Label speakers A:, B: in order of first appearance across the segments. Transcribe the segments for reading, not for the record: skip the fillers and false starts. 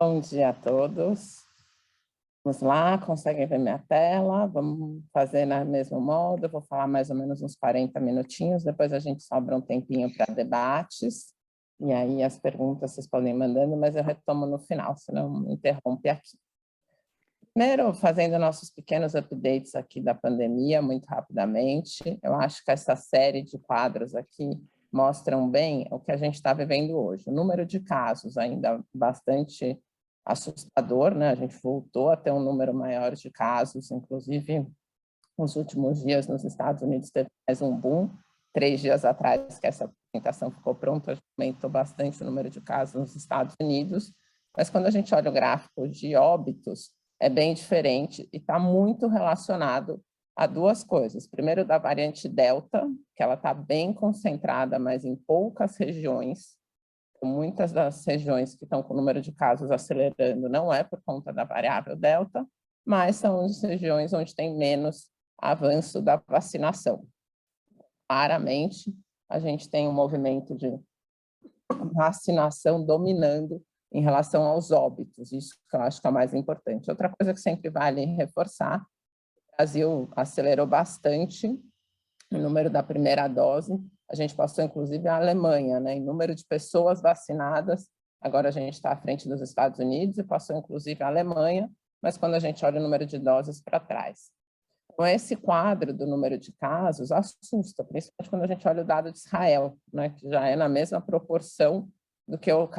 A: Bom dia a todos. Vamos lá, conseguem ver minha tela? Vamos fazer no mesmo modo, eu vou falar mais ou menos uns 40 minutinhos, depois a gente sobra um tempinho para debates, e aí as perguntas vocês podem ir mandando, mas eu retomo no final, senão me interrompe aqui. Primeiro, fazendo nossos pequenos updates aqui da pandemia, muito rapidamente, eu acho que essa série de quadros aqui mostram bem o que a gente está vivendo hoje. O número de casos ainda bastante assustador, né? A gente voltou a ter um número maior de casos, inclusive nos últimos dias nos Estados Unidos teve mais um boom. 3 dias atrás que essa apresentação ficou pronta, aumentou bastante o número de casos nos Estados Unidos, mas quando a gente olha o gráfico de óbitos, é bem diferente e está muito relacionado a duas coisas. Primeiro, da variante Delta, que ela está bem concentrada, mas em poucas regiões. Muitas das regiões que estão com o número de casos acelerando não é por conta da variável Delta, mas são as regiões onde tem menos avanço da vacinação. Claramente, a gente tem um movimento de vacinação dominando em relação aos óbitos, isso que eu acho que é o mais importante. Outra coisa que sempre vale reforçar, o Brasil acelerou bastante o número da primeira dose, a gente passou inclusive a Alemanha, né, em número de pessoas vacinadas, agora a gente está à frente dos Estados Unidos e passou inclusive a Alemanha, mas quando a gente olha o número de doses para trás. Então, esse quadro do número de casos assusta, principalmente quando a gente olha o dado de Israel, né, que já é na mesma proporção do que o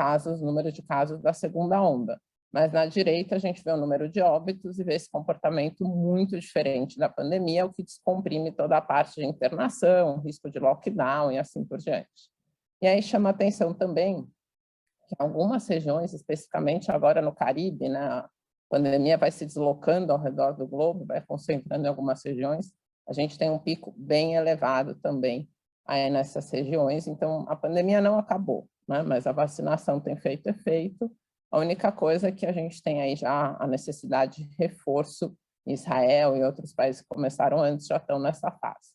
A: número de casos da segunda onda. Mas na direita a gente vê o número de óbitos e vê esse comportamento muito diferente da pandemia, o que descomprime toda a parte de internação, risco de lockdown e assim por diante. E aí chama atenção também que algumas regiões, especificamente agora no Caribe, né, a pandemia vai se deslocando ao redor do globo, vai concentrando em algumas regiões, a gente tem um pico bem elevado também aí nessas regiões, então a pandemia não acabou, né, mas a vacinação tem feito efeito. A única coisa é que a gente tem aí já a necessidade de reforço, Israel e outros países que começaram antes já estão nessa fase.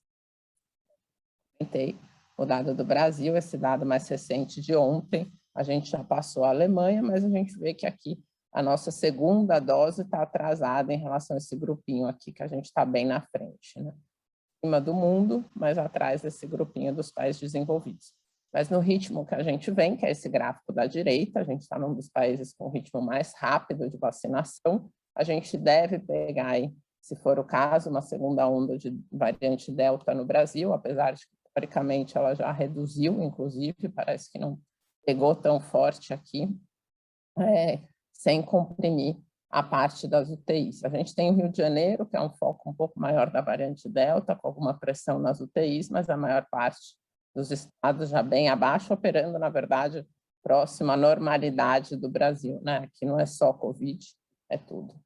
A: Comentei o dado do Brasil, esse dado mais recente de ontem, a gente já passou a Alemanha, mas a gente vê que aqui a nossa segunda dose está atrasada em relação a esse grupinho aqui, que a gente está bem na frente, né? Acima do mundo, mas atrás desse grupinho dos países desenvolvidos. Mas no ritmo que a gente vem, que é esse gráfico da direita, a gente está num dos países com o ritmo mais rápido de vacinação, a gente deve pegar aí, se for o caso, uma segunda onda de variante Delta no Brasil, apesar de que, teoricamente, ela já reduziu, inclusive, parece que não pegou tão forte aqui, sem comprimir a parte das UTIs. A gente tem o Rio de Janeiro, que é um foco um pouco maior da variante Delta, com alguma pressão nas UTIs, mas a maior parte dos estados já bem abaixo, operando, na verdade, próximo à normalidade do Brasil, né? Aqui não é só Covid, é tudo.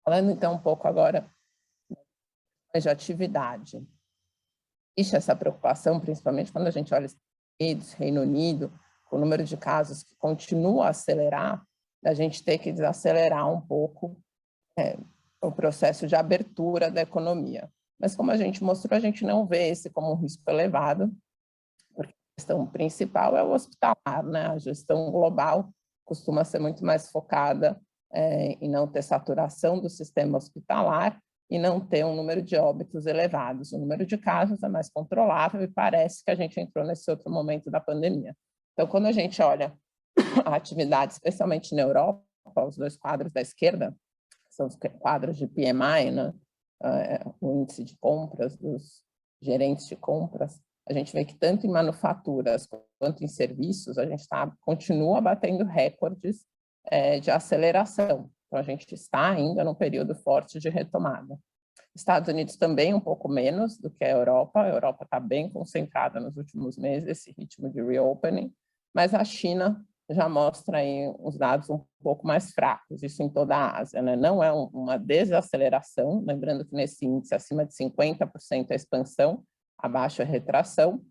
A: Falando, então, um pouco agora de atividade. Existe essa preocupação, principalmente quando a gente olha Estados Unidos, Reino Unido, com o número de casos que continua a acelerar, a gente ter que desacelerar um pouco o processo de abertura da economia. Mas, como a gente mostrou, a gente não vê esse como um risco elevado, porque a questão principal é o hospitalar, né? A gestão global costuma ser muito mais focada em não ter saturação do sistema hospitalar e não ter um número de óbitos elevados. O número de casos é mais controlável e parece que a gente entrou nesse outro momento da pandemia. Então, quando a gente olha a atividade, especialmente na Europa, os dois quadros da esquerda, são os quadros de PMI, né? O índice de compras dos gerentes de compras, a gente vê que tanto em manufaturas quanto em serviços, a gente continua batendo recordes de aceleração. Então, a gente está ainda num período forte de retomada. Estados Unidos também um pouco menos do que a Europa está bem concentrada nos últimos meses, esse ritmo de reopening, mas a China já mostra aí os dados um pouco mais fracos, isso em toda a Ásia, né? Não é uma desaceleração, lembrando que nesse índice acima de 50% é expansão, abaixo é retração,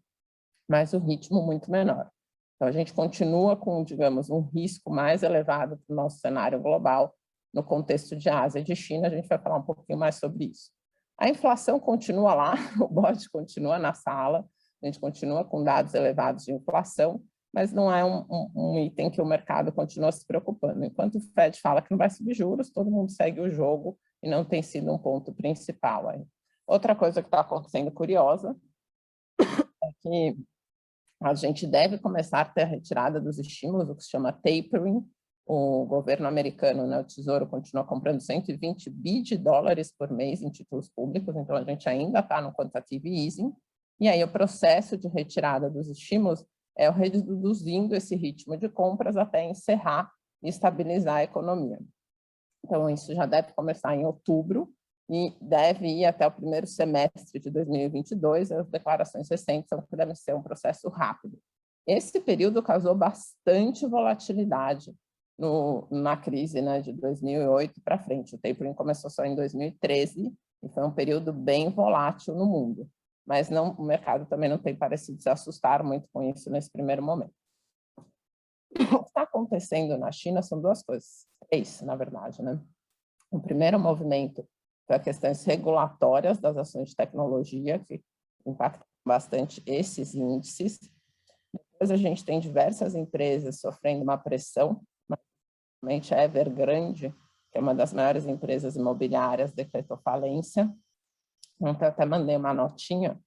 A: mas o ritmo muito menor. Então, a gente continua com, digamos, um risco mais elevado para o nosso cenário global, no contexto de Ásia e de China, a gente vai falar um pouquinho mais sobre isso. A inflação continua lá, o BOD continua na sala, a gente continua com dados elevados de inflação, mas não é um item que o mercado continua se preocupando. Enquanto o Fed fala que não vai subir juros, todo mundo segue o jogo e não tem sido um ponto principal aí. Outra coisa que está acontecendo curiosa é que a gente deve começar a ter a retirada dos estímulos, o que se chama tapering. O governo americano, né, o Tesouro, continua comprando 120 bi de dólares por mês em títulos públicos, então a gente ainda está no quantitative easing, e aí o processo de retirada dos estímulos é o reduzindo esse ritmo de compras até encerrar e estabilizar a economia. Então, isso já deve começar em outubro e deve ir até o primeiro semestre de 2022. As declarações recentes são que deve ser um processo rápido. Esse período causou bastante volatilidade na crise, né, de 2008 para frente. O tapering começou só em 2013 e foi um período bem volátil no mundo. Mas não, o mercado também não tem parecido se assustar muito com isso nesse primeiro momento. O que está acontecendo na China são duas coisas, três, na verdade, né? O primeiro movimento é questões regulatórias das ações de tecnologia, que impactam bastante esses índices. Depois a gente tem diversas empresas sofrendo uma pressão, principalmente a Evergrande, que é uma das maiores empresas imobiliárias, decretou falência. Então, até mandei uma notinha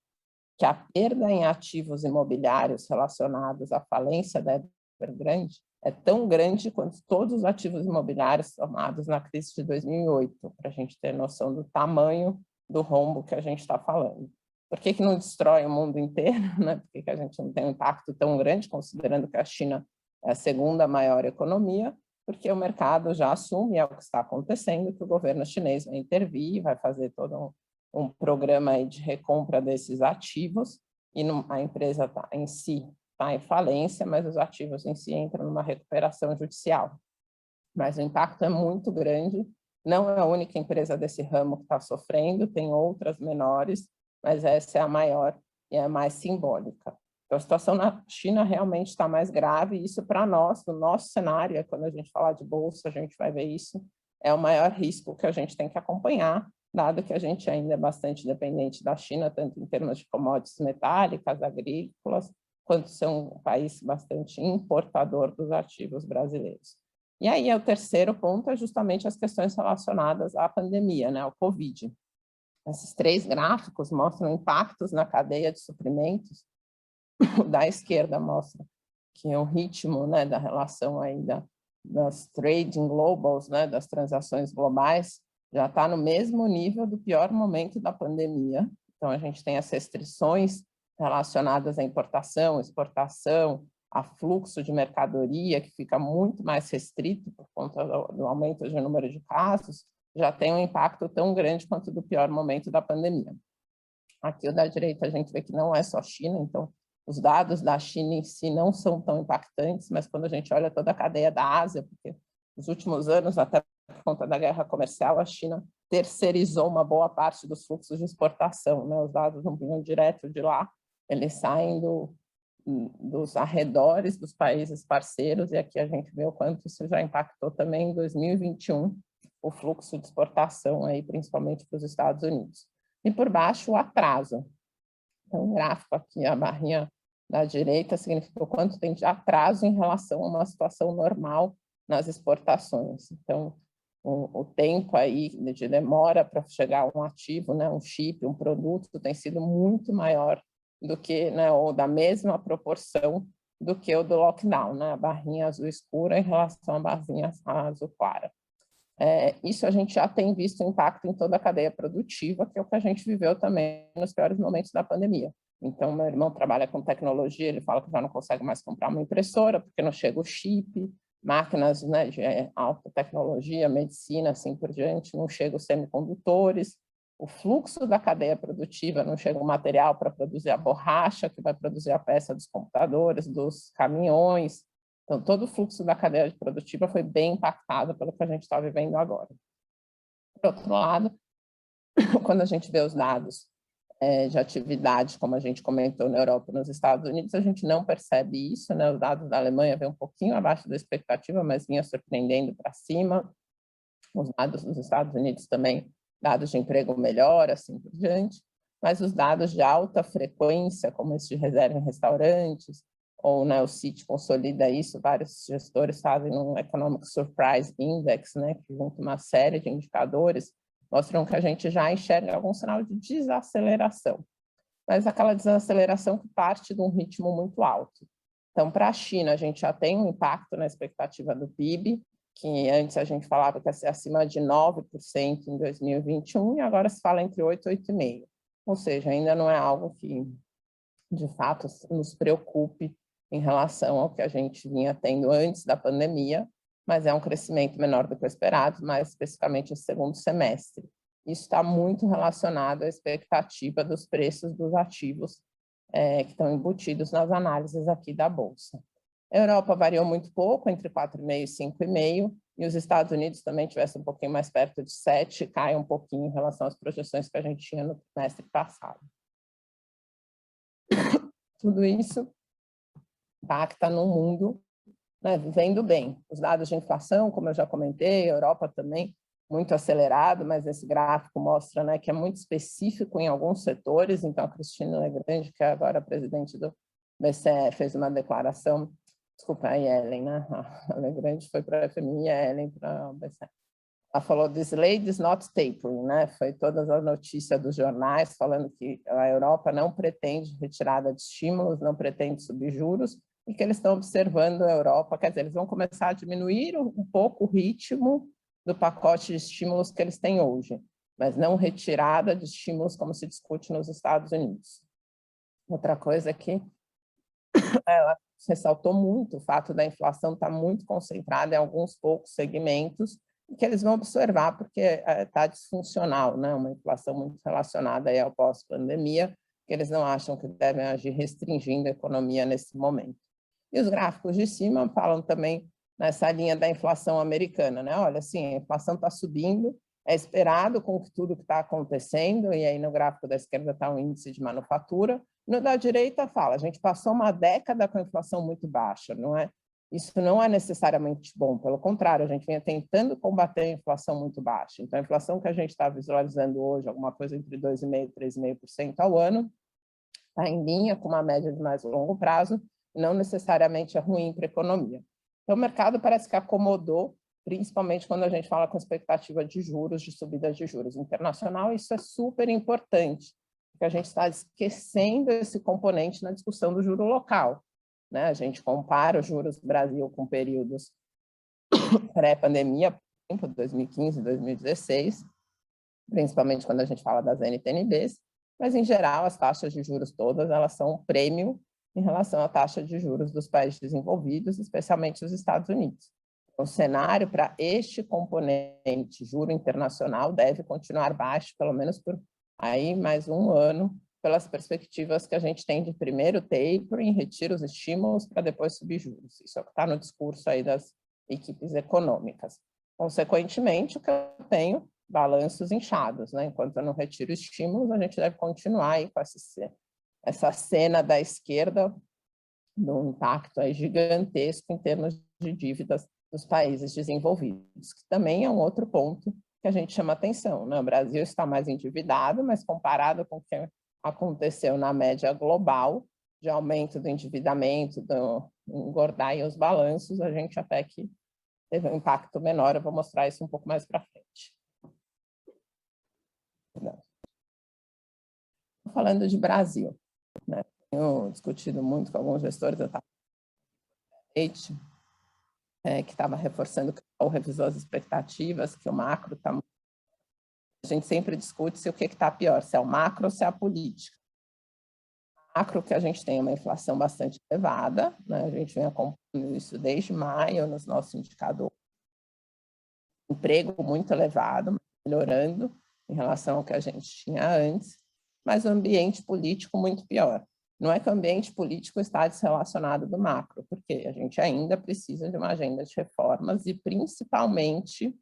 A: que a perda em ativos imobiliários relacionados à falência da Evergrande é tão grande quanto todos os ativos imobiliários tomados na crise de 2008, para a gente ter noção do tamanho do rombo que a gente está falando. Por que não destrói o mundo inteiro? Né? Por que a gente não tem um impacto tão grande, considerando que a China é a segunda maior economia? Porque o mercado já assume, é o que está acontecendo, que o governo chinês vai intervir, vai fazer todo um programa aí de recompra desses ativos, e a empresa em si está em falência, mas os ativos em si entram numa recuperação judicial. Mas o impacto é muito grande, não é a única empresa desse ramo que está sofrendo, tem outras menores, mas essa é a maior e é a mais simbólica. Então, a situação na China realmente está mais grave, e isso para nós, no nosso cenário, quando a gente falar de bolsa, a gente vai ver isso, é o maior risco que a gente tem que acompanhar, dado que a gente ainda é bastante dependente da China, tanto em termos de commodities metálicas, agrícolas, quanto ser um país bastante importador dos ativos brasileiros. E aí, o terceiro ponto é justamente as questões relacionadas à pandemia, né, ao Covid. Esses três gráficos mostram impactos na cadeia de suprimentos. O da esquerda mostra que o ritmo, né, da relação aí das trading globals, né, das transações globais, já está no mesmo nível do pior momento da pandemia. Então, a gente tem as restrições relacionadas à importação, exportação, a fluxo de mercadoria, que fica muito mais restrito por conta do aumento de número de casos, já tem um impacto tão grande quanto do pior momento da pandemia. Aqui, o da direita, a gente vê que não é só China, então, os dados da China em si não são tão impactantes, mas quando a gente olha toda a cadeia da Ásia, porque nos últimos anos, até por conta da guerra comercial, a China terceirizou uma boa parte dos fluxos de exportação, né? Os dados não vinham direto de lá, eles saem dos arredores dos países parceiros, e aqui a gente vê o quanto isso já impactou também em 2021, o fluxo de exportação, aí, principalmente para os Estados Unidos. E por baixo, o atraso. Então, o gráfico aqui, a barrinha da direita, significa o quanto tem de atraso em relação a uma situação normal nas exportações. Então, o tempo aí de demora para chegar um ativo, né, um chip, um produto, tem sido muito maior do que, né, ou da mesma proporção do que o do lockdown, né, a barrinha azul escura em relação à barrinha azul clara. Isso a gente já tem visto impacto em toda a cadeia produtiva, que é o que a gente viveu também nos piores momentos da pandemia. Então, meu irmão trabalha com tecnologia, ele fala que já não consegue mais comprar uma impressora, porque não chega o chip, máquinas, né, de alta tecnologia, medicina, assim por diante, não chegam os semicondutores, o fluxo da cadeia produtiva, não chega o material para produzir a borracha, que vai produzir a peça dos computadores, dos caminhões. Então, todo o fluxo da cadeia produtiva foi bem impactado pelo que a gente está vivendo agora. Por outro lado, quando a gente vê os dados de atividade, como a gente comentou na Europa e nos Estados Unidos, a gente não percebe isso, né? Os dados da Alemanha vêm um pouquinho abaixo da expectativa, mas vinha surpreendendo para cima. Os dados dos Estados Unidos também, dados de emprego melhor, assim por diante. Mas os dados de alta frequência, como esse de reserva em restaurantes, ou né, o CIT consolida isso, vários gestores fazem um Economic Surprise Index, né, que junta uma série de indicadores, mostram que a gente já enxerga algum sinal de desaceleração, mas aquela desaceleração que parte de um ritmo muito alto. Então, para a China, a gente já tem um impacto na expectativa do PIB, que antes a gente falava que ia ser acima de 9% em 2021, e agora se fala entre 8% e 8,5%. Ou seja, ainda não é algo que, de fato, nos preocupe em relação ao que a gente vinha tendo antes da pandemia, mas é um crescimento menor do que o esperado, mais especificamente no segundo semestre. Isso está muito relacionado à expectativa dos preços dos ativos que estão embutidos nas análises aqui da Bolsa. A Europa variou muito pouco, entre 4,5% e 5,5%, e os Estados Unidos também tivesse um pouquinho mais perto de 7%, cai um pouquinho em relação às projeções que a gente tinha no trimestre passado. Tudo isso impacta no mundo, né, vivendo bem. Os dados de inflação, como eu já comentei, a Europa também muito acelerado, mas esse gráfico mostra, né, que é muito específico em alguns setores. Então, a Cristina Legrand, que é agora presidente do BCE, fez uma declaração, desculpa, a Ellen, né? A Legrand foi para a FMI e a Ellen para o BCE. Ela falou, this lady is not tapering, né? Foi todas as notícias dos jornais falando que a Europa não pretende retirada de estímulos, não pretende subir juros, e que eles estão observando a Europa, quer dizer, eles vão começar a diminuir um pouco o ritmo do pacote de estímulos que eles têm hoje, mas não retirada de estímulos como se discute nos Estados Unidos. Outra coisa que ela ressaltou muito, o fato da inflação estar muito concentrada em alguns poucos segmentos, e que eles vão observar porque está disfuncional, né? Uma inflação muito relacionada aí ao pós-pandemia, que eles não acham que devem agir restringindo a economia nesse momento. E os gráficos de cima falam também nessa linha da inflação americana, né? Olha, assim, a inflação está subindo, é esperado com tudo que está acontecendo, e aí no gráfico da esquerda está o índice de manufatura, no da direita fala, a gente passou uma década com a inflação muito baixa, não é? Isso não é necessariamente bom, pelo contrário, a gente vinha tentando combater a inflação muito baixa. Então, a inflação que a gente está visualizando hoje, alguma coisa entre 2,5% e 3,5% ao ano, está em linha com uma média de mais longo prazo, não necessariamente é ruim para a economia. Então, o mercado parece que acomodou, principalmente quando a gente fala com expectativa de juros, de subida de juros internacional, isso é super importante, porque a gente está esquecendo esse componente na discussão do juro local, né? A gente compara os juros do Brasil com períodos pré-pandemia, por exemplo, 2015, 2016, principalmente quando a gente fala das NTNBs, mas, em geral, as taxas de juros todas elas são um prêmio em relação à taxa de juros dos países desenvolvidos, especialmente os Estados Unidos. O cenário para este componente juro internacional deve continuar baixo, pelo menos por aí mais um ano, pelas perspectivas que a gente tem de primeiro tapering, retira os estímulos para depois subir juros. Isso é o que está no discurso aí das equipes econômicas. Consequentemente, o que eu tenho, balanços inchados, né? Enquanto eu não retiro estímulos, a gente deve continuar aí com essa cena da esquerda, do impacto aí gigantesco em termos de dívidas dos países desenvolvidos, que também é um outro ponto que a gente chama atenção, né? O Brasil está mais endividado, mas comparado com o que aconteceu na média global de aumento do endividamento, do engordar os balanços, a gente até que teve um impacto menor. Eu vou mostrar isso um pouco mais para frente. Falando de Brasil, né? Tenho discutido muito com alguns gestores, que estava reforçando ou revisou as expectativas, que o macro está... A gente sempre discute se o que está pior, se é o macro ou se é a política. O macro que a gente tem uma inflação bastante elevada, né? A gente vem acompanhando isso desde maio nos nossos indicadores. Emprego muito elevado, melhorando em relação ao que a gente tinha antes, mas o ambiente político muito pior. Não é que o ambiente político está desrelacionado do macro, porque a gente ainda precisa de uma agenda de reformas e, principalmente,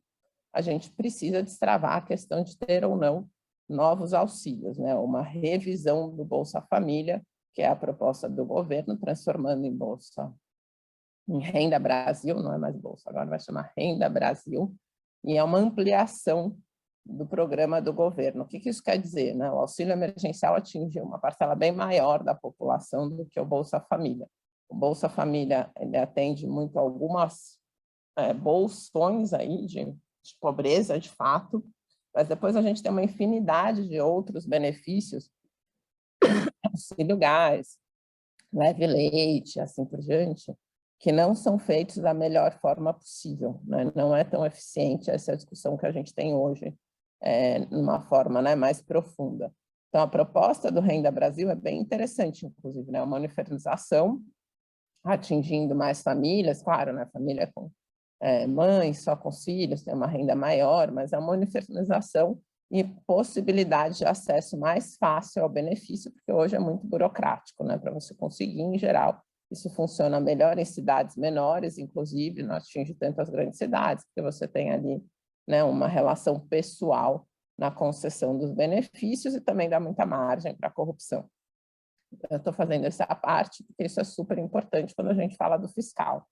A: a gente precisa destravar a questão de ter ou não novos auxílios, né? Uma revisão do Bolsa Família, que é a proposta do governo, transformando em Bolsa, em Renda Brasil, não é mais Bolsa, agora vai chamar Renda Brasil, e é uma ampliação do programa do governo. O que isso quer dizer, né? O auxílio emergencial atinge uma parcela bem maior da população do que o Bolsa Família. O Bolsa Família, ele atende muito algumas bolsões aí de pobreza, de fato, mas depois a gente tem uma infinidade de outros benefícios, auxílio gás, leve leite, assim por diante, que não são feitos da melhor forma possível, né? Não é tão eficiente essa discussão que a gente tem hoje, numa forma, né, mais profunda. Então, a proposta do Renda Brasil é bem interessante, inclusive, né? Uma universalização atingindo mais famílias, claro, né? Família com mães só com filhos tem uma renda maior, mas é uma universalização e possibilidade de acesso mais fácil ao benefício, porque hoje é muito burocrático, né? Para você conseguir, em geral, isso funciona melhor em cidades menores, inclusive, não atinge tanto as grandes cidades, porque você tem ali, né, uma relação pessoal na concessão dos benefícios e também dá muita margem para a corrupção. Eu estou fazendo essa parte, porque isso é super importante quando a gente fala do fiscal.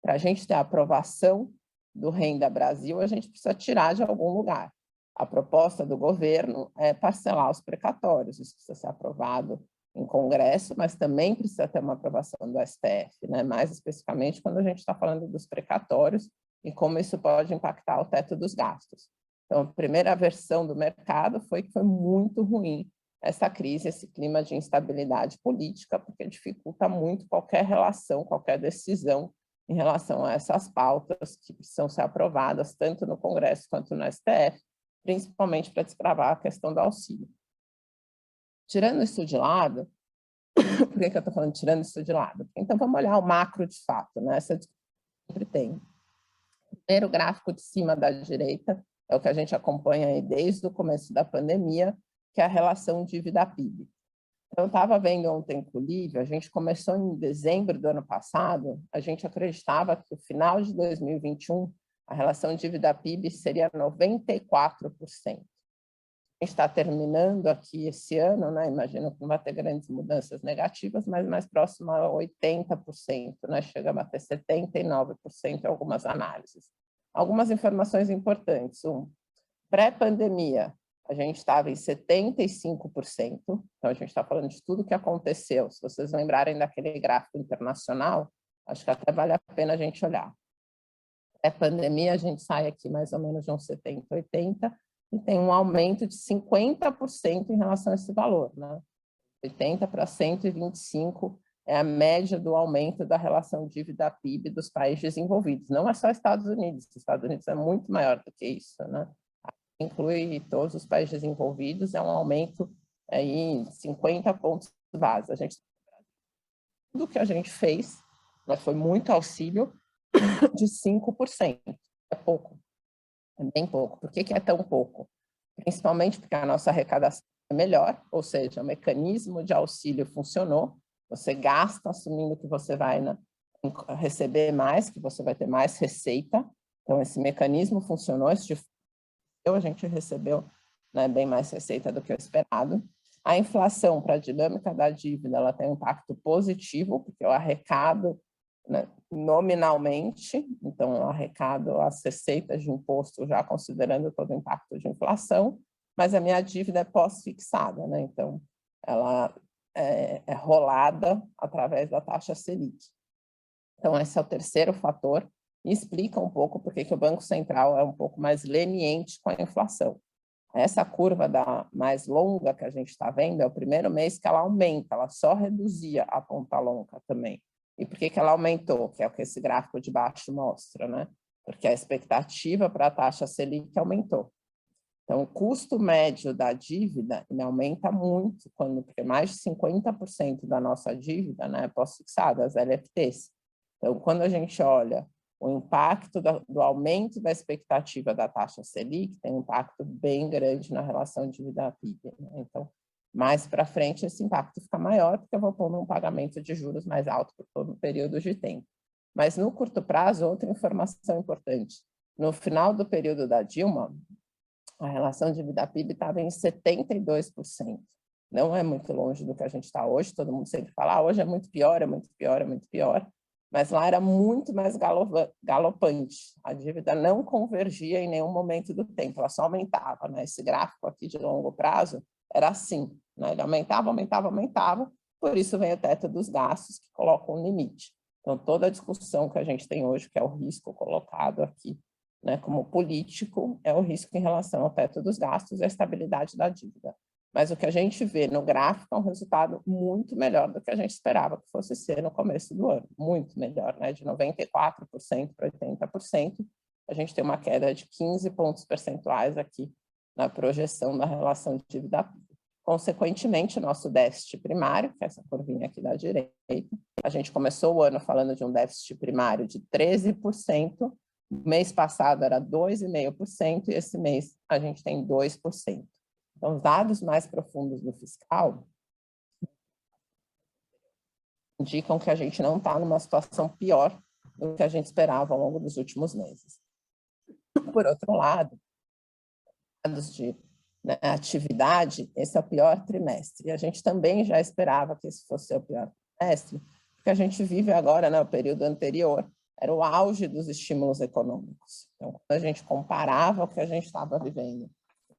A: Para a gente ter a aprovação do Renda Brasil, a gente precisa tirar de algum lugar. A proposta do governo é parcelar os precatórios, isso precisa ser aprovado em Congresso, mas também precisa ter uma aprovação do STF, né? Mais especificamente quando a gente está falando dos precatórios e como isso pode impactar o teto dos gastos. Então, a primeira versão do mercado foi que foi muito ruim essa crise, esse clima de instabilidade política, porque dificulta muito qualquer relação, qualquer decisão em relação a essas pautas que precisam ser aprovadas tanto no Congresso quanto no STF, principalmente para destravar a questão do auxílio. Tirando isso de lado, por que eu estou falando tirando isso de lado? Então, vamos olhar o macro de fato, né? Essa sempre tem. O primeiro gráfico de cima da direita é o que a gente acompanha aí desde o começo da pandemia, que é a relação dívida-PIB. Eu estava vendo ontem com o Lívia, a gente começou em dezembro do ano passado, a gente acreditava que no final de 2021 a relação dívida-PIB seria 94%. A gente está terminando aqui esse ano, né? Imagino que não vai ter grandes mudanças negativas, mas mais próximo a 80%, né? Chegamos a ter 79% em algumas análises. Algumas informações importantes. Pré-pandemia, a gente estava em 75%, então a gente está falando de tudo que aconteceu. Se vocês lembrarem daquele gráfico internacional, acho que até vale a pena a gente olhar. Pré-pandemia, a gente sai aqui mais ou menos de uns 70, 80, e tem um aumento de 50% em relação a esse valor, né? 80 para 125 é a média do aumento da relação dívida-PIB dos países desenvolvidos. Não é só Estados Unidos, os Estados Unidos é muito maior do que isso, né? Inclui todos os países desenvolvidos, é um aumento aí 50 pontos base. Tudo que a gente fez, né, foi muito auxílio de 5%. É pouco, é bem pouco. Por que é tão pouco? Principalmente porque a nossa arrecadação é melhor, ou seja, o mecanismo de auxílio funcionou, você gasta assumindo que você vai receber mais, que você vai ter mais receita, então esse mecanismo funcionou, a gente recebeu, né, bem mais receita do que o esperado. A inflação, para a dinâmica da dívida, ela tem um impacto positivo, porque eu arrecado, né, nominalmente, então eu arrecado as receitas de imposto já considerando todo o impacto de inflação, mas a minha dívida é pós-fixada, né? Então ela é rolada através da taxa Selic. Então esse é o terceiro fator, e explica um pouco por que o Banco Central é um pouco mais leniente com a inflação. Essa curva mais longa que a gente está vendo é o primeiro mês que ela aumenta, ela só reduzia a ponta longa também. E por que ela aumentou? Que é o que esse gráfico de baixo mostra, né? Porque a expectativa para a taxa Selic aumentou. Então, o custo médio da dívida ele aumenta muito, porque mais de 50% da nossa dívida, né, é pós-fixada, as LFTs. Então, quando a gente olha o impacto do aumento da expectativa da taxa Selic, tem um impacto bem grande na relação dívida-PIB, né? Então, mais para frente, esse impacto fica maior, porque eu vou pôr um pagamento de juros mais alto por todo o período de tempo. Mas, no curto prazo, outra informação importante. No final do período da Dilma, a relação dívida-PIB estava em 72%. Não é muito longe do que a gente está hoje, todo mundo sempre fala, hoje é muito pior, é muito pior, é muito pior. Mas lá era muito mais galopante. A dívida não convergia em nenhum momento do tempo, ela só aumentava, né? Esse gráfico aqui de longo prazo era assim, né? Ele aumentava, aumentava, aumentava, Por isso vem o teto dos gastos, que coloca um limite. Então, toda a discussão que a gente tem hoje, que é o risco colocado aqui, né, como político, é o risco em relação ao teto dos gastos e à estabilidade da dívida. Mas o que a gente vê no gráfico é um resultado muito melhor do que a gente esperava que fosse ser no começo do ano. Muito melhor, né? De 94% para 80%. A gente tem uma queda de 15 pontos percentuais aqui na projeção da relação de dívida-PIB. Consequentemente, o nosso déficit primário, que é essa curvinha aqui da direita, a gente começou o ano falando de um déficit primário de 13%, o mês passado era 2,5%, e esse mês a gente tem 2%. Então, os dados mais profundos do fiscal indicam que a gente não está numa situação pior do que a gente esperava ao longo dos últimos meses. Por outro lado, dados de atividade, esse é o pior trimestre. E a gente também já esperava que esse fosse o pior trimestre, porque a gente vive agora, no período anterior, era o auge dos estímulos econômicos. Então, quando a gente comparava o que a gente estava vivendo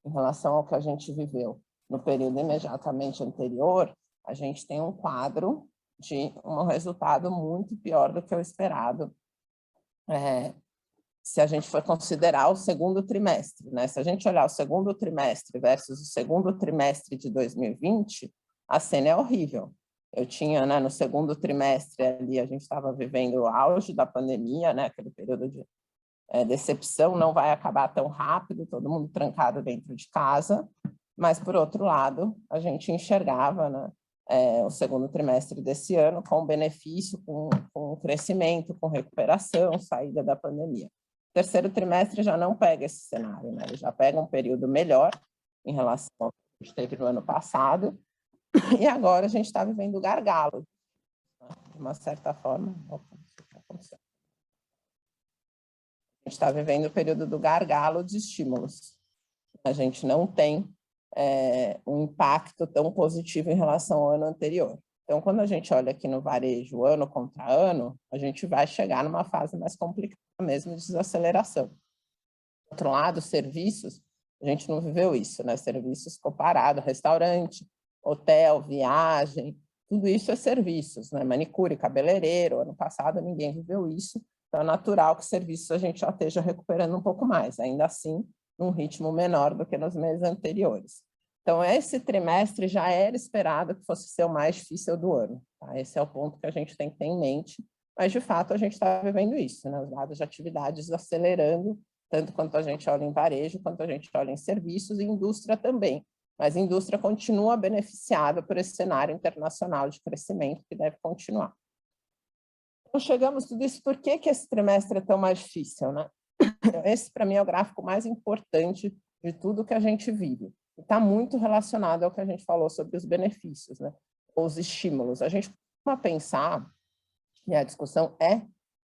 A: em relação ao que a gente viveu no período imediatamente anterior, a gente tem um quadro de um resultado muito pior do que o esperado, se a gente for considerar o segundo trimestre, né? Se a gente olhar o segundo trimestre versus o segundo trimestre de 2020, a cena é horrível. Eu tinha, né, no segundo trimestre ali, a gente estava vivendo o auge da pandemia, né, aquele período de decepção, não vai acabar tão rápido, todo mundo trancado dentro de casa, mas, por outro lado, a gente enxergava, né, o segundo trimestre desse ano com benefício, com crescimento, com recuperação, saída da pandemia. O terceiro trimestre já não pega esse cenário, né? Ele já pega um período melhor em relação ao que a gente teve no ano passado, e agora a gente está vivendo o gargalo, né? De uma certa forma. A gente está vivendo o período do gargalo de estímulos. A gente não tem um impacto tão positivo em relação ao ano anterior. Então, quando a gente olha aqui no varejo, ano contra ano, a gente vai chegar numa fase mais complicada mesmo de desaceleração. Do outro lado, serviços, a gente não viveu isso, né? Serviços comparados, restaurante, hotel, viagem, tudo isso é serviços, né? Manicure, cabeleireiro, ano passado ninguém viveu isso, então é natural que serviços a gente já esteja recuperando um pouco mais, ainda assim, num ritmo menor do que nos meses anteriores. Então, esse trimestre já era esperado que fosse ser o mais difícil do ano. Tá? Esse é o ponto que a gente tem que ter em mente, mas, de fato, a gente está vivendo isso, né? Os dados de atividades acelerando, tanto quanto a gente olha em varejo, quanto a gente olha em serviços e indústria também. Mas a indústria continua beneficiada por esse cenário internacional de crescimento que deve continuar. Então, chegamos a tudo isso, por que esse trimestre é tão mais difícil, né? Esse, para mim, é o gráfico mais importante de tudo que a gente vive. Está muito relacionado ao que a gente falou sobre os benefícios, né? Os estímulos. A gente costuma pensar, e a discussão é,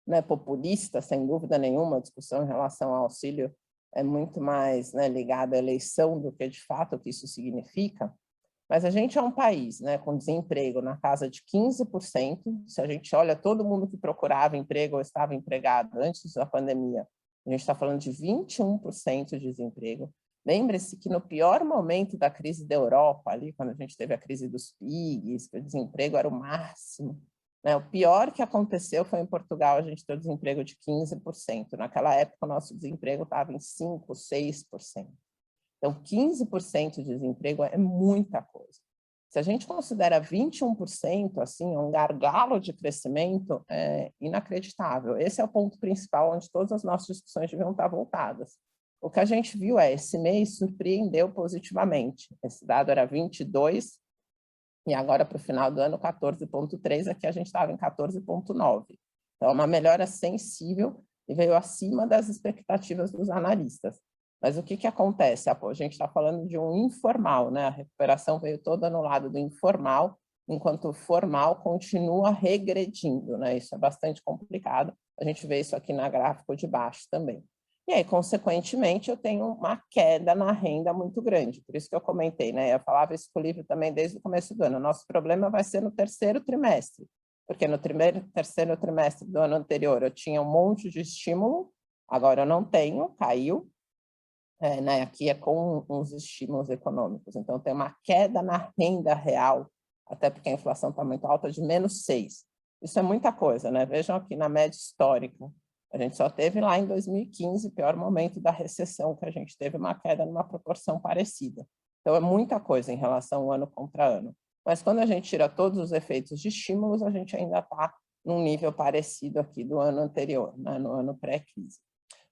A: né, populista, sem dúvida nenhuma, a discussão em relação ao auxílio é muito mais, né, ligada à eleição do que, de fato, o que isso significa. Mas a gente é um país, né, com desemprego na casa de 15%. Se a gente olha todo mundo que procurava emprego ou estava empregado antes da pandemia, a gente está falando de 21% de desemprego. Lembre-se que no pior momento da crise da Europa, ali, quando a gente teve a crise dos PIGs, que o desemprego era o máximo, né? O pior que aconteceu foi em Portugal, a gente teve desemprego de 15%. Naquela época, o nosso desemprego estava em 5%, 6%. Então, 15% de desemprego é muita coisa. Se a gente considera 21%, assim, um gargalo de crescimento, é inacreditável. Esse é o ponto principal onde todas as nossas discussões deviam estar voltadas. O que a gente viu esse mês surpreendeu positivamente. Esse dado era 22, e agora, para o final do ano, 14,3, aqui a gente estava em 14,9. Então, é uma melhora sensível e veio acima das expectativas dos analistas. Mas o que acontece? A gente está falando de um informal, né? A recuperação veio toda no lado do informal, enquanto o formal continua regredindo, né? Isso é bastante complicado. A gente vê isso aqui na gráfico de baixo também. E aí, consequentemente, eu tenho uma queda na renda muito grande. Por isso que eu comentei, né? Eu falava isso com o livro também desde o começo do ano. O nosso problema vai ser no terceiro trimestre, porque no terceiro trimestre do ano anterior eu tinha um monte de estímulo, agora eu não tenho, caiu. Né? Aqui é com os estímulos econômicos. Então, tem uma queda na renda real até porque a inflação está muito alta, de -6. Isso é muita coisa, né? Vejam aqui na média histórica, a gente só teve lá em 2015, pior momento da recessão, que a gente teve uma queda numa proporção parecida. Então, é muita coisa em relação ano contra ano. Mas quando a gente tira todos os efeitos de estímulos, a gente ainda está num nível parecido aqui do ano anterior, né? No ano pré-crise.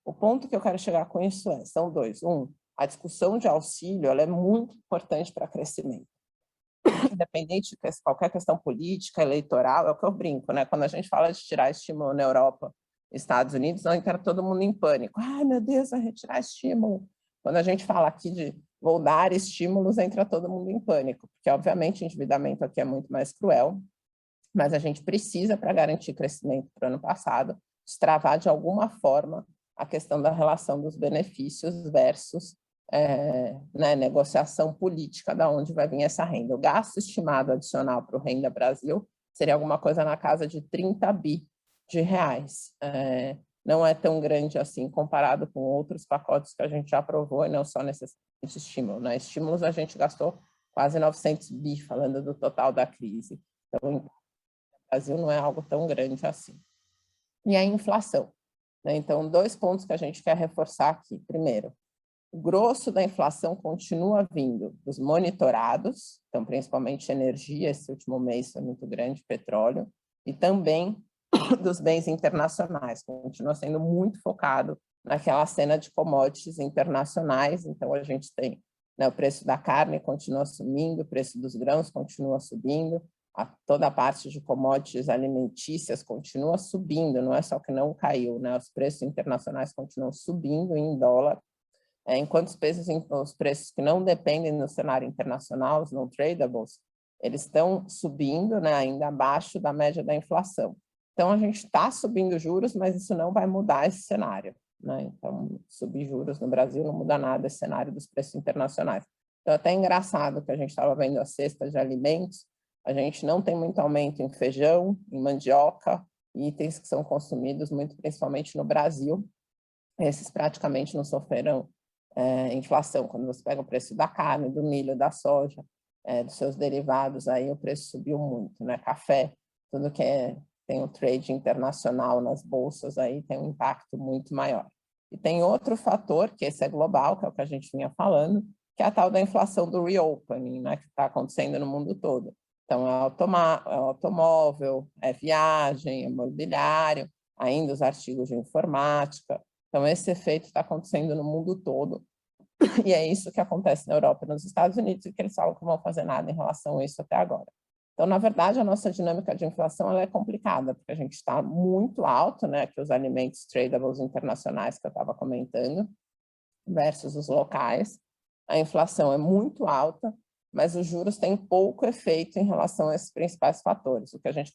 A: O ponto que eu quero chegar com isso são dois. A discussão de auxílio ela é muito importante para crescimento. Independente de qualquer questão política, eleitoral, é o que eu brinco, né? Quando a gente fala de tirar estímulo na Europa, Estados Unidos, não entra todo mundo em pânico. Ai, meu Deus, vai retirar estímulo. Quando a gente fala aqui de vou dar estímulos, entra todo mundo em pânico, porque, obviamente, o endividamento aqui é muito mais cruel, mas a gente precisa, para garantir crescimento para o ano passado, destravar de alguma forma a questão da relação dos benefícios versus né, negociação política de onde vai vir essa renda. O gasto estimado adicional para o Renda Brasil seria alguma coisa na casa de 30 bi de reais. Não é tão grande assim comparado com outros pacotes que a gente já aprovou, e não só necessariamente estímulo. Né? Estímulos a gente gastou quase 900 bi, falando do total da crise. Então, o Brasil não é algo tão grande assim. E a inflação. Né? Então, 2 pontos que a gente quer reforçar aqui. Primeiro, o grosso da inflação continua vindo dos monitorados, então principalmente energia, esse último mês foi muito grande, petróleo, e também dos bens internacionais, continua sendo muito focado naquela cena de commodities internacionais, então a gente tem, né, o preço da carne continua subindo, o preço dos grãos continua subindo, toda a parte de commodities alimentícias continua subindo, não é só que não caiu, né, os preços internacionais continuam subindo em dólar, enquanto os preços que não dependem do cenário internacional, os non-tradables, eles estão subindo, né, ainda abaixo da média da inflação. Então, a gente está subindo juros, mas isso não vai mudar esse cenário. Né? Então, subir juros no Brasil não muda nada esse cenário dos preços internacionais. Então, é até engraçado que a gente estava vendo a cesta de alimentos, a gente não tem muito aumento em feijão, em mandioca, itens que são consumidos muito principalmente no Brasil. Esses praticamente não sofreram inflação. Quando você pega o preço da carne, do milho, da soja, dos seus derivados, aí o preço subiu muito, né? Café, tudo que tem um trade internacional nas bolsas, aí tem um impacto muito maior. E tem outro fator, que esse é global, que é o que a gente vinha falando, que é a tal da inflação do reopening, né? Que está acontecendo no mundo todo. Então, é automóvel, é viagem, é mobiliário, ainda os artigos de informática. Então, esse efeito está acontecendo no mundo todo, e é isso que acontece na Europa e nos Estados Unidos, e que eles falam que não vão fazer nada em relação a isso até agora. Então, na verdade, a nossa dinâmica de inflação ela é complicada, porque a gente está muito alto, né, que os alimentos tradables internacionais que eu estava comentando, versus os locais. A inflação é muito alta, mas os juros têm pouco efeito em relação a esses principais fatores. O que a gente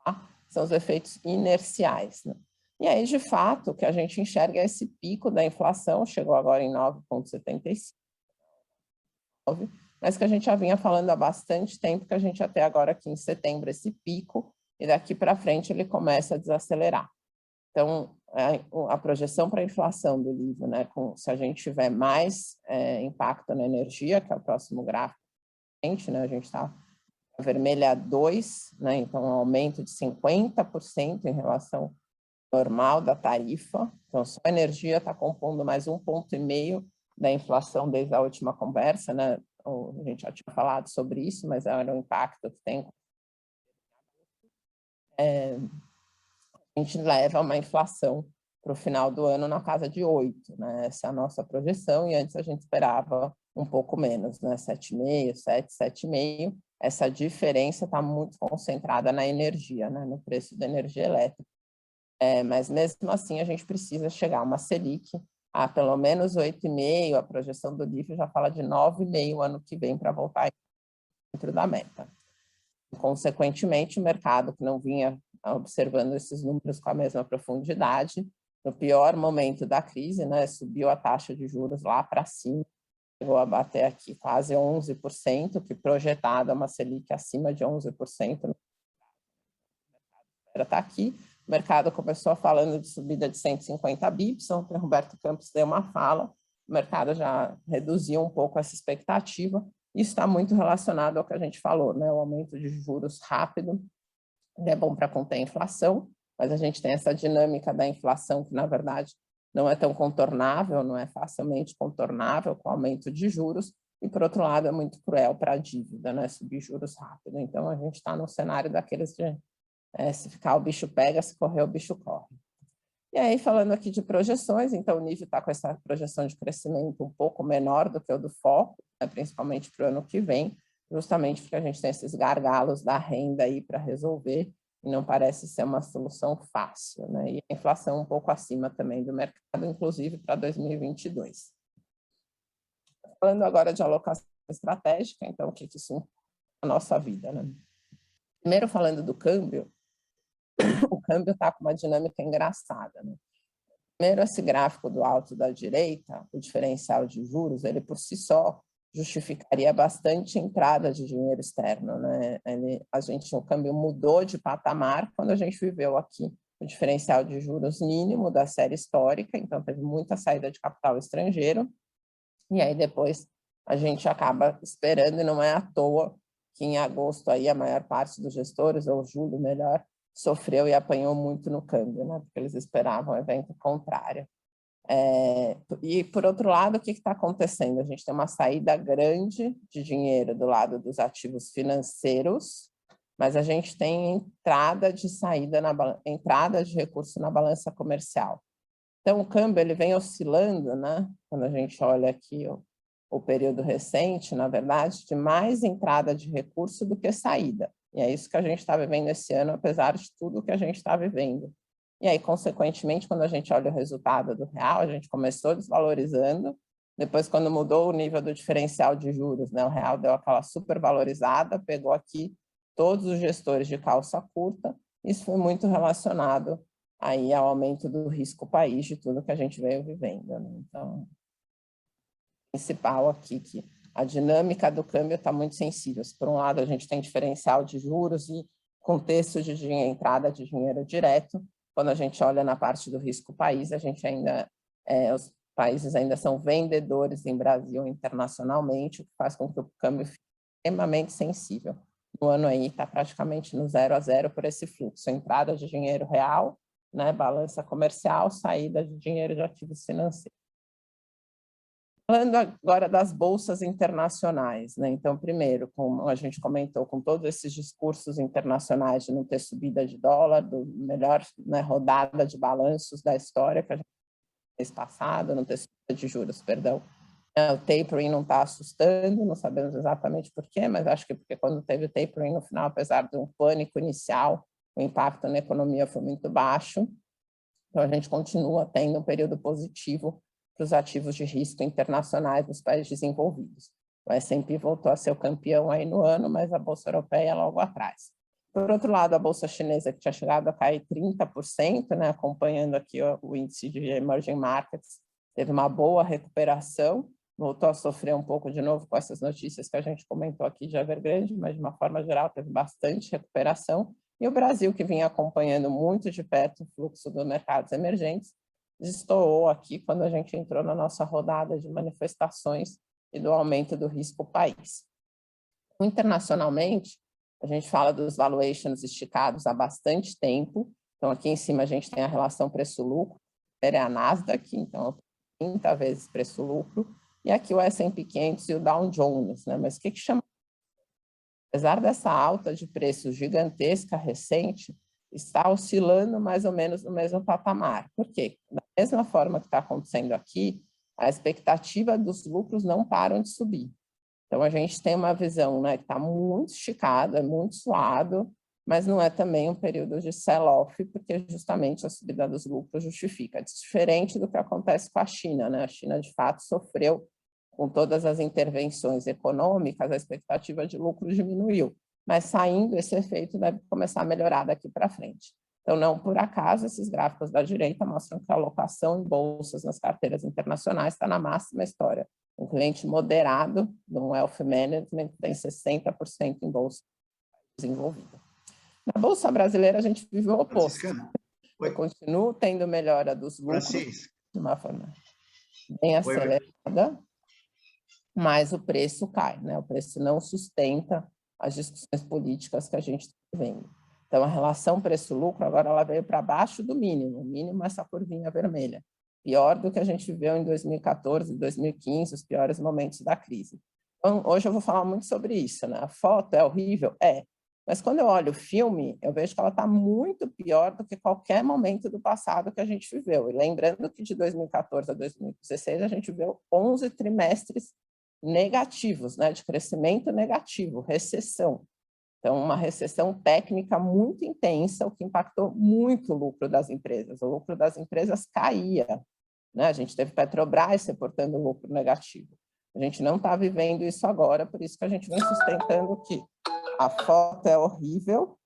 A: fala são os efeitos inerciais, né? E aí, de fato, o que a gente enxerga é esse pico da inflação, chegou agora em 9,75, mas que a gente já vinha falando há bastante tempo, que a gente até agora aqui em setembro esse pico, e daqui para frente ele começa a desacelerar. Então, a projeção para a inflação do livro, né, se a gente tiver mais impacto na energia, que é o próximo gráfico, né, a gente está vermelha 2, né, então um aumento de 50% em relação normal da tarifa, então só a energia está compondo mais 1,5 ponto da inflação desde a última conversa, né? A gente já tinha falado sobre isso, mas era o impacto que tem. A gente leva uma inflação para o final do ano na casa de 8, né? Essa é a nossa projeção, e antes a gente esperava um pouco menos, né? 7,5, 7, 7,5. Essa diferença está muito concentrada na energia, né? No preço da energia elétrica. Mas mesmo assim a gente precisa chegar a uma Selic a pelo menos 8,5, a projeção do livro já fala de 9,5 ano que vem para voltar dentro da meta. Consequentemente, o mercado que não vinha observando esses números com a mesma profundidade, no pior momento da crise, né, subiu a taxa de juros lá para cima, chegou a bater aqui quase 11%, que projetado é uma Selic acima de 11%. Está aqui. O mercado começou falando de subida de 150 bips, o Roberto Campos deu uma fala, o mercado já reduziu um pouco essa expectativa, Isso está muito relacionado ao que a gente falou, né? O aumento de juros rápido é bom para conter a inflação, mas a gente tem essa dinâmica da inflação que, na verdade, não é tão contornável, não é facilmente contornável com o aumento de juros, e, por outro lado, é muito cruel para a dívida, né? Subir juros rápido. Então, a gente está no cenário daqueles de se ficar o bicho pega, se correr o bicho corre. E aí, falando aqui de projeções, então o nível está com essa projeção de crescimento um pouco menor do que o do foco, né, principalmente para o ano que vem, justamente porque a gente tem esses gargalos da renda aí para resolver, e não parece ser uma solução fácil, né? E a inflação um pouco acima também do mercado, inclusive para 2022. Falando agora de alocação estratégica, então o que isso na nossa vida, né? Primeiro, falando do câmbio, o câmbio está com uma dinâmica engraçada, né? Primeiro, esse gráfico do alto da direita, o diferencial de juros, ele por si só justificaria bastante entrada de dinheiro externo, né? O câmbio mudou de patamar quando a gente viveu aqui o diferencial de juros mínimo da série histórica, então teve muita saída de capital estrangeiro, e aí depois a gente acaba esperando, e não é à toa que em agosto aí a maior parte dos gestores, ou julho melhor, sofreu e apanhou muito no câmbio, né? Porque eles esperavam o evento contrário. E, por outro lado, o que está acontecendo? A gente tem uma saída grande de dinheiro do lado dos ativos financeiros, mas a gente tem entrada de recurso na balança comercial. Então, o câmbio ele vem oscilando, né? Quando a gente olha aqui o período recente, na verdade, de mais entrada de recurso do que saída. E é isso que a gente está vivendo esse ano, apesar de tudo que a gente está vivendo. E aí, consequentemente, quando a gente olha o resultado do real, a gente começou desvalorizando, depois, quando mudou o nível do diferencial de juros, né, o real deu aquela supervalorizada, pegou aqui todos os gestores de calça curta, isso foi muito relacionado aí ao aumento do risco país, de tudo que a gente veio vivendo, né? Então, principal aqui, que a dinâmica do câmbio está muito sensível. Por um lado, a gente tem diferencial de juros e contexto de entrada de dinheiro direto. Quando a gente olha na parte do risco país, a gente ainda, os países ainda são vendedores em Brasil internacionalmente, o que faz com que o câmbio fique extremamente sensível. No ano aí está praticamente no 0 a 0 por esse fluxo, entrada de dinheiro real, né, balança comercial, saída de dinheiro de ativos financeiros. Falando agora das bolsas internacionais, né? Então, primeiro, como a gente comentou, com todos esses discursos internacionais de não ter subida de dólar, do melhor, né, rodada de balanços da história que a gente fez passado, não ter subida de juros, perdão. O tapering não está assustando, não sabemos exatamente por quê, mas acho que porque quando teve o tapering no final, apesar de um pânico inicial, o impacto na economia foi muito baixo. Então, a gente continua tendo um período positivo para os ativos de risco internacionais dos países desenvolvidos. O S&P voltou a ser o campeão aí no ano, mas a Bolsa Europeia logo atrás. Por outro lado, a Bolsa Chinesa, que tinha chegado a cair 30%, né, acompanhando aqui o índice de emerging markets, teve uma boa recuperação, voltou a sofrer um pouco de novo com essas notícias que a gente comentou aqui de Evergrande, mas de uma forma geral teve bastante recuperação. E o Brasil, que vinha acompanhando muito de perto o fluxo dos mercados emergentes, destoou aqui quando a gente entrou na nossa rodada de manifestações e do aumento do risco país. Internacionalmente, a gente fala dos valuations esticados há bastante tempo. Então, aqui em cima a gente tem a relação preço-lucro, é a Nasdaq, então 30 vezes preço-lucro, e aqui o S&P 500 e o Dow Jones, né? Mas o que chama? Apesar dessa alta de preços gigantesca recente, está oscilando mais ou menos no mesmo patamar. Por quê? Da mesma forma que está acontecendo aqui, a expectativa dos lucros não param de subir. Então, a gente tem uma visão, né, que está muito esticada, é muito suado, mas não é também um período de sell-off, porque justamente a subida dos lucros justifica. Diferente do que acontece com a China, né? A China, de fato, sofreu com todas as intervenções econômicas, a expectativa de lucro diminuiu, mas saindo esse efeito deve começar a melhorar daqui para frente. Então, não por acaso, esses gráficos da direita mostram que a alocação em bolsas nas carteiras internacionais está na máxima história. Um cliente moderado, de um wealth management, tem 60% em bolsa desenvolvida. Na Bolsa Brasileira, a gente vive o oposto. Eu continuo tendo melhora dos lucros de uma forma bem acelerada. mas o preço cai, né? O preço não sustenta as discussões políticas que a gente está vendo. Então, a relação preço-lucro agora ela veio para baixo do mínimo, o mínimo é essa curvinha vermelha, pior do que a gente viu em 2014, 2015, os piores momentos da crise. Então, hoje eu vou falar muito sobre isso, né? A foto é horrível? É, mas quando eu olho o filme, eu vejo que ela está muito pior do que qualquer momento do passado que a gente viveu. E lembrando que de 2014 a 2016 a gente viveu 11 trimestres negativos, né, de crescimento negativo, recessão. Então, uma recessão técnica muito intensa, o que impactou muito o lucro das empresas. O lucro das empresas caía, né? A gente teve Petrobras reportando lucro negativo. A gente não está vivendo isso agora, por isso que a gente vem sustentando que a foto é horrível,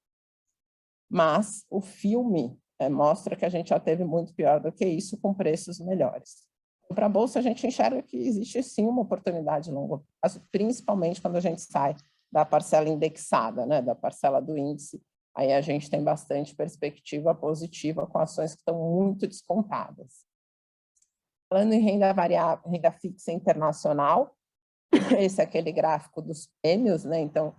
A: mas o filme mostra que a gente já teve muito pior do que isso, com preços melhores. Para a Bolsa, a gente enxerga que existe sim uma oportunidade de longo prazo, principalmente quando a gente sai da parcela indexada, né, da parcela do índice. Aí a gente tem bastante perspectiva positiva com ações que estão muito descontadas. Falando em renda variável, renda fixa internacional, esse é aquele gráfico dos prêmios, né? Então,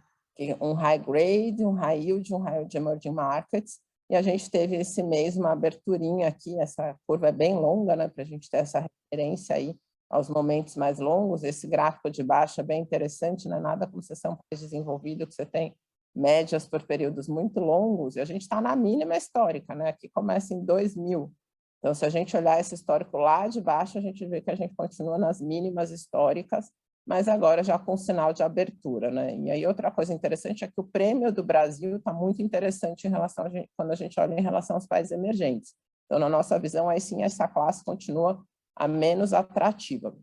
A: um high grade, um high yield, um high yield emerging markets, e a gente teve esse mês uma aberturinha aqui, essa curva é bem longa, né, para a gente ter essa referência aí aos momentos mais longos. Esse gráfico de baixo é bem interessante, não é nada como você ser um país desenvolvido, que você tem médias por períodos muito longos, e a gente está na mínima histórica, né, aqui começa em 2000. Então, se a gente olhar esse histórico lá de baixo, a gente vê que a gente continua nas mínimas históricas, mas agora já com sinal de abertura, né? E aí outra coisa interessante é que o prêmio do Brasil está muito interessante em relação quando a gente olha em relação aos países emergentes. Então, na nossa visão, aí sim essa classe continua a menos atrativa. Do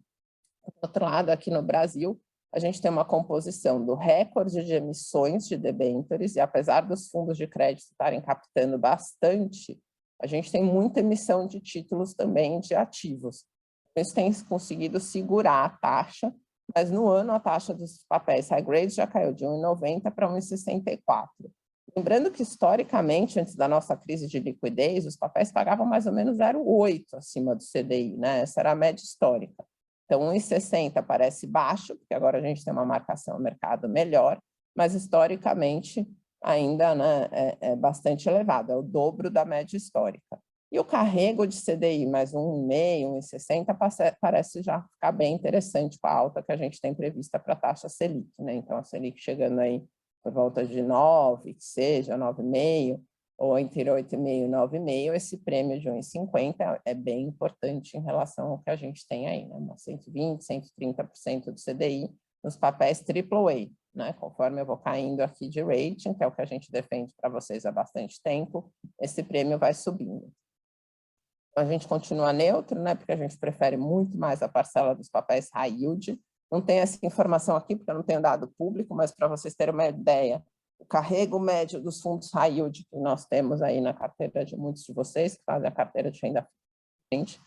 A: outro lado, aqui no Brasil, a gente tem uma composição do recorde de emissões de debêntures, e apesar dos fundos de crédito estarem captando bastante, a gente tem muita emissão de títulos também de ativos. Isso tem conseguido segurar a taxa, mas no ano a taxa dos papéis high grade já caiu de 1,90 para 1,64. Lembrando que, historicamente, antes da nossa crise de liquidez, os papéis pagavam mais ou menos 0,8 acima do CDI, né? Essa era a média histórica. Então, 1,60 parece baixo, porque agora a gente tem uma marcação ao mercado melhor, mas, historicamente, ainda, né, é bastante elevado, é o dobro da média histórica. E o carrego de CDI mais 1,5, 1,60 parece já ficar bem interessante com a alta que a gente tem prevista para a taxa Selic, né? Então, a Selic chegando aí por volta de 9, que seja 9,5, ou entre 8,5 e 9,5, esse prêmio de 1,50 é bem importante em relação ao que a gente tem aí, né? 120, 130% do CDI nos papéis AAA, né? Conforme eu vou caindo aqui de rating, que é o que a gente defende para vocês há bastante tempo, esse prêmio vai subindo. A gente continua neutro, né, porque a gente prefere muito mais a parcela dos papéis high yield. Não tem essa informação aqui, porque eu não tenho dado público, mas para vocês terem uma ideia, o carrego médio dos fundos high yield que nós temos aí na carteira de muitos de vocês, que fazem a carteira de renda fixa,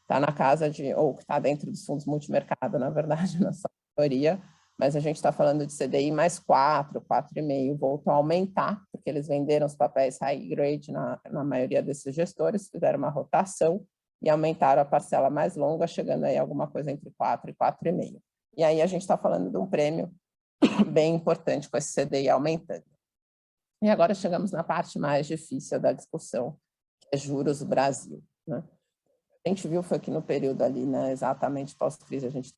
A: está na casa de, ou que está dentro dos fundos multimercado, na verdade, na sua maioria, mas a gente está falando de CDI mais 4, 4,5, voltou a aumentar, porque eles venderam os papéis high grade na maioria desses gestores, fizeram uma rotação e aumentaram a parcela mais longa, chegando aí a alguma coisa entre 4 e 4,5. E aí a gente está falando de um prêmio bem importante com esse CDI aumentando. E agora chegamos na parte mais difícil da discussão, que é juros Brasil, né? A gente viu foi que no período ali, né, exatamente pós-crise, a gente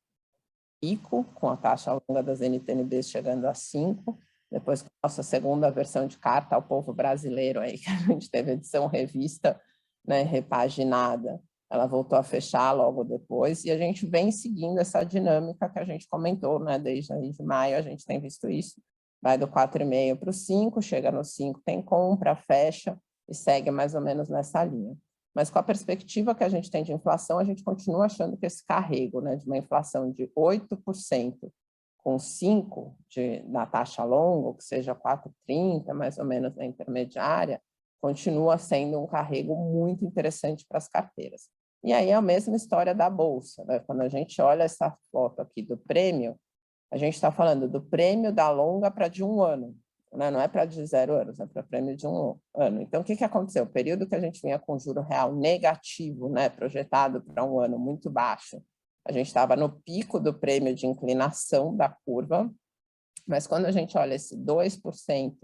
A: pico, com a taxa longa das NTNBs chegando a 5, depois com a nossa segunda versão de carta ao povo brasileiro, aí, que a gente teve edição revista, né, repaginada, ela voltou a fechar logo depois, e a gente vem seguindo essa dinâmica que a gente comentou, né, desde aí de maio a gente tem visto isso, vai do 4,5 para o 5, chega no 5, tem compra, fecha, e segue mais ou menos nessa linha. Mas com a perspectiva que a gente tem de inflação, a gente continua achando que esse carrego, né, de uma inflação de 8% com 5% na taxa longa, que seja 4,30, mais ou menos na intermediária, continua sendo um carrego muito interessante para as carteiras. E aí é a mesma história da Bolsa, né? Quando a gente olha essa foto aqui do prêmio, a gente está falando do prêmio da longa para de 1 ano, né? Não é para de 0 anos, é para prêmio de 1 ano. Então, o que aconteceu? O período que a gente vinha com juro real negativo, né, projetado para 1 ano muito baixo, a gente estava no pico do prêmio de inclinação da curva, mas quando a gente olha esse 2%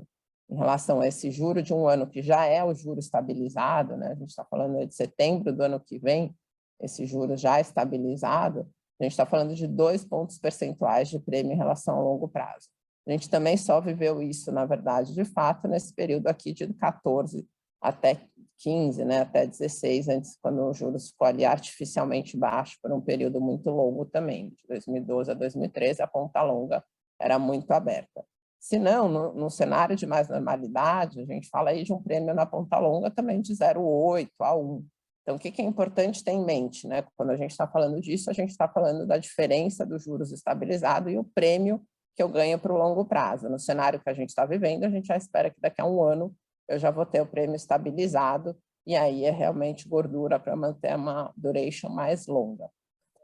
A: em relação a esse juro de um ano, que já é o juro estabilizado, né? A gente está falando de setembro do ano que vem, esse juro já estabilizado, a gente está falando de 2 pontos percentuais de prêmio em relação ao longo prazo. A gente também só viveu isso, na verdade, de fato, nesse período aqui de 14 até 15, né, até 16, antes, quando o juros ficou ali artificialmente baixo por um período muito longo também, de 2012 a 2013, a ponta longa era muito aberta. Se não, no cenário de mais normalidade, a gente fala aí de um prêmio na ponta longa também de 0,8 a 1. Então, o que é importante ter em mente, né? Quando a gente está falando disso, a gente está falando da diferença dos juros estabilizados e o prêmio que eu ganho para o longo prazo. No cenário que a gente está vivendo, a gente já espera que daqui a um ano eu já vou ter o prêmio estabilizado, e aí é realmente gordura para manter uma duration mais longa.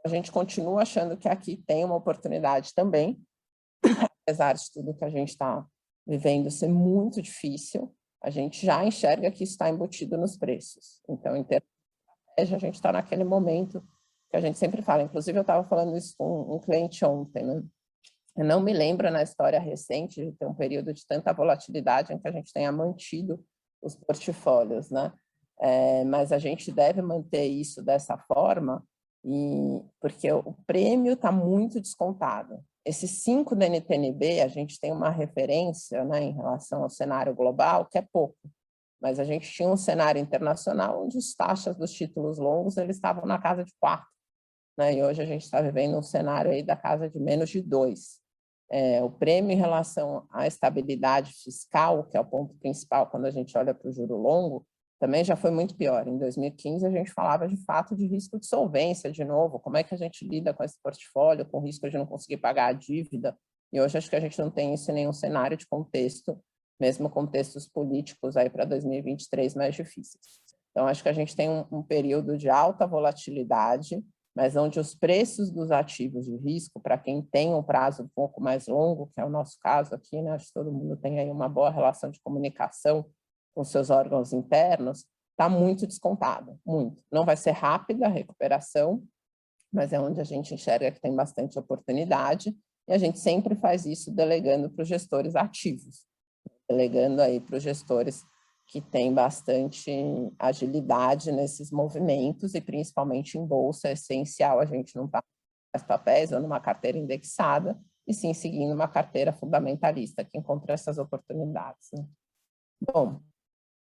A: A gente continua achando que aqui tem uma oportunidade também, apesar de tudo que a gente está vivendo ser muito difícil, a gente já enxerga que isso está embutido nos preços. Então, em termos de estratégia, a gente está naquele momento que a gente sempre fala, inclusive eu estava falando isso com um cliente ontem, né? Eu não me lembro na história recente de ter um período de tanta volatilidade em que a gente tenha mantido os portfólios, né? Mas a gente deve manter isso dessa forma, porque o prêmio está muito descontado. Esses 5 da NTN-B, a gente tem uma referência, né, em relação ao cenário global, que é pouco, mas a gente tinha um cenário internacional onde as taxas dos títulos longos eles estavam na casa de 4, né? E hoje a gente está vivendo um cenário aí da casa de menos de 2. O prêmio em relação à estabilidade fiscal, que é o ponto principal quando a gente olha para o juro longo, também já foi muito pior. Em 2015, a gente falava de fato de risco de solvência, de novo, como é que a gente lida com esse portfólio, com o risco de não conseguir pagar a dívida, e hoje acho que a gente não tem isso em nenhum cenário de contexto, mesmo contextos políticos aí para 2023 mais difíceis. Então, acho que a gente tem um período de alta volatilidade, mas onde os preços dos ativos de risco, para quem tem um prazo um pouco mais longo, que é o nosso caso aqui, né? Acho que todo mundo tem aí uma boa relação de comunicação com seus órgãos internos, está muito descontado, muito. Não vai ser rápida a recuperação, mas é onde a gente enxerga que tem bastante oportunidade, e a gente sempre faz isso delegando para os gestores ativos, delegando aí para os gestores que têm bastante agilidade nesses movimentos, e principalmente em bolsa, é essencial a gente não estar nos papéis ou numa carteira indexada, e sim seguindo uma carteira fundamentalista que encontra essas oportunidades, né? Bom,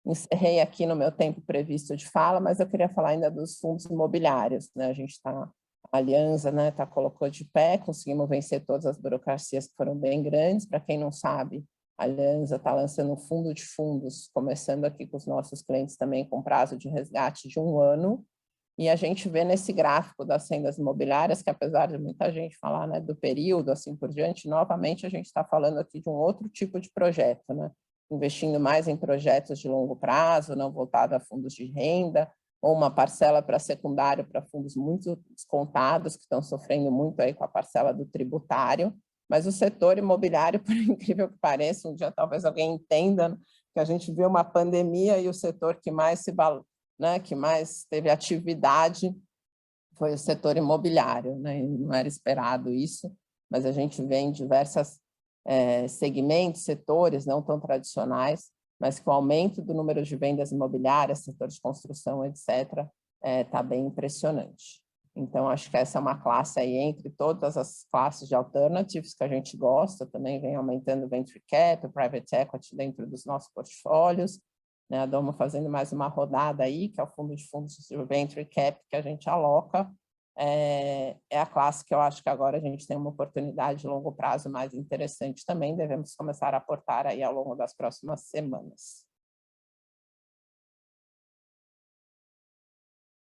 A: encerrei aqui no meu tempo previsto de fala, mas eu queria falar ainda dos fundos imobiliários, né? A gente está, a Aliança, né, colocou de pé, conseguimos vencer todas as burocracias que foram bem grandes. Para quem não sabe, a Aliança está lançando um fundo de fundos, começando aqui com os nossos clientes também com prazo de resgate de 1 ano, e a gente vê nesse gráfico das rendas imobiliárias que, apesar de muita gente falar, né, do período, assim por diante, novamente a gente está falando aqui de um outro tipo de projeto, né? Investindo mais em projetos de longo prazo, não voltado a fundos de renda, ou uma parcela para secundário para fundos muito descontados, que estão sofrendo muito aí com a parcela do tributário. Mas o setor imobiliário, por incrível que pareça, um dia talvez alguém entenda que a gente viu uma pandemia e o setor que mais que mais teve atividade foi o setor imobiliário, né? Não era esperado isso, mas a gente vê em diversos segmentos, setores não tão tradicionais, mas com o aumento do número de vendas imobiliárias, setor de construção, etc., está bem impressionante. Então, acho que essa é uma classe aí entre todas as classes de alternatives que a gente gosta, também vem aumentando o venture cap, o private equity dentro dos nossos portfólios, né? A Doma fazendo mais uma rodada aí, que é o fundo de fundos de venture cap que a gente aloca, é a classe que eu acho que agora a gente tem uma oportunidade de longo prazo mais interessante também, devemos começar a aportar aí ao longo das próximas semanas.